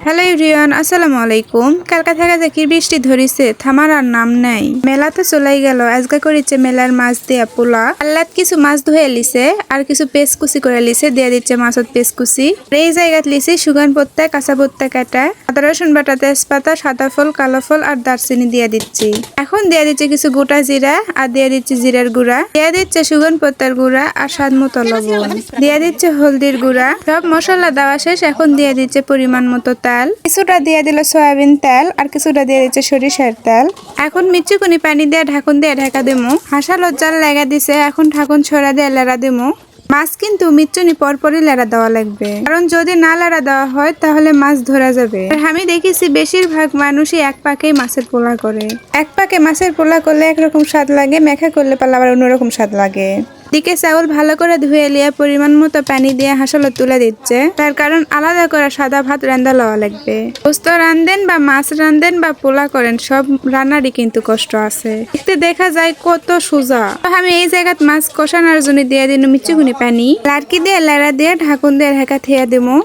Hello everyone, আসসালামু আলাইকুম। কালকা থেকে দেখি বৃষ্টি ধরিছে, থামার আর নাম নাই। মেলা তো চলাই গেল, আজকে করেছে মেলার মাছ দিয়া পোলা। আল্লাদ কিছু মাছ ধুয়ে লিছে আর কিছু পেস্কুচি করে লিছে, দিয়ে দিচ্ছে মাছত পেস্কুচি। এই জায়গাত লিছে সুগান পত্তা, কাঁচা পত্তা কাটা, আদা রসুন বাটা, তেজপাতা, সাদা ফল, কালো ফল আর দারচিনি দিয়ে দিচ্ছি। এখন দিয়ে দিচ্ছে কিছু গোটা জিরা আর দিয়ে দিচ্ছে জিরার গুঁড়া, দিয়ে দিচ্ছে সুগান পত্তার গুঁড়া আর স্বাদ মতো লবণ, দিয়ে দিচ্ছে হলদির গুঁড়া। সব মশলা দেওয়া শেষ, এখন দিয়ে দিচ্ছে পরিমাণ মতো তেল, কিছুটা দিয়ে দিল সয়াবিন তেল আর কিছুটা দিয়ে দিচ্ছে সরিষার তেল। এখন মিচুকুনি পানি দিয়ে ঢাকুন দিয়ে ঢাকা দিমু। হাসা লজ্জাল লাগা দিছে, এখন ঢাকুন ছড়া দিয়ে লেড়া দিমু। মাছ কিন্তু মিচুনি পরপরই লেড়া দেওয়া লাগবে, কারণ যদি না লেড়া দেওয়া হয় তাহলে মাছ ধরা যাবে। আমি দেখেছি বেশিরভাগ মানুষই এক পাকেই মাছের পোলা করে। এক পাকে মাছের পোলা করলে একরকম স্বাদ লাগে, মেখা করলে পালা আবার অন্যরকম স্বাদ লাগে। দিকে চাউল ভালো করে ধুয়ে লিয়ে পরিমাণ মতো পানি দিয়ে হাসলে তুলে দিচ্ছে, তার কারণ আলাদা করে সাদা ভাত রান্না লওয়া লাগবে। পোস্ত রান্ধেন বা মাছ রান্ধেন বা পোলা করেন, সব রান্নারই কিন্তু কষ্ট আছে। দেখতে দেখা যায় কত সোজা। আমি এই জায়গাত মাছ কষানোর জন্য দিয়ে দিন মিচুকুনি পানি, লাড়কি দিয়ে লেড়া দিয়ে ঢাকুন দিয়ে ঢাকা থিয়া দিমু।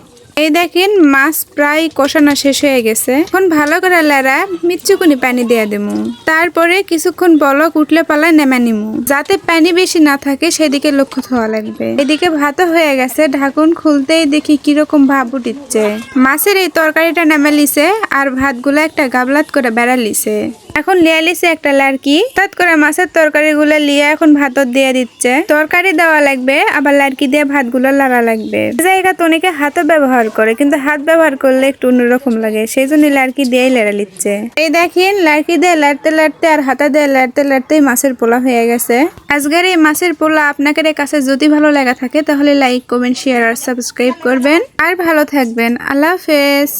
এই দেখেন মাছ প্রায় কষানো শেষ হয়ে গেছে। এখন ভালো করে লেড়া মিচুকুনি পানি দিয়ে দেবো। তারপরে কিছুক্ষণ বলক উঠলে পালায় নেমে নিমু, যাতে পানি বেশি না থাকে সেদিকে লক্ষ্য থাকা লাগবে। এদিকে ভাতও হয়ে গেছে, ঢাকুন খুলতেই দেখি কিরকম ভাব উঠিচ্ছে। মাছের এই তরকারিটা নেমে লিছে আর ভাতগুলো একটা গাবলাত করে বেড়া লিছে। এখন লিয়া লিছে একটা লাড়কি, তাত করে মাছের তরকারি গুলো লিয়ে এখন ভাতত দিয়ে দিচ্ছে। তরকারি দেওয়া লাগবে, আবার লাড়কি দিয়ে ভাতগুলো লাড়া লাগবে। জায়গা তো অনেকে হাতও ব্যবহার করে, কিন্তু হাত ব্যবহার করলে একটু অন্যরকম লাগে, সেই জন্য লাড়কি দিয়েই লেড়া লিচ্ছে। এই দেখেন লাড়কি দিয়ে লাড়তে লাড়তে আর হাতা দিয়ে লাড়তে লাড়তেই মাছের পোলা হয়ে গেছে। আজকের এই মাছের পোলা আপনাদের কাছে যদি ভালো লাগা থাকে তাহলে লাইক, কমেন্ট, শেয়ার আর সাবস্ক্রাইব করবেন। আর ভালো থাকবেন। আল্লাহ হাফেজ।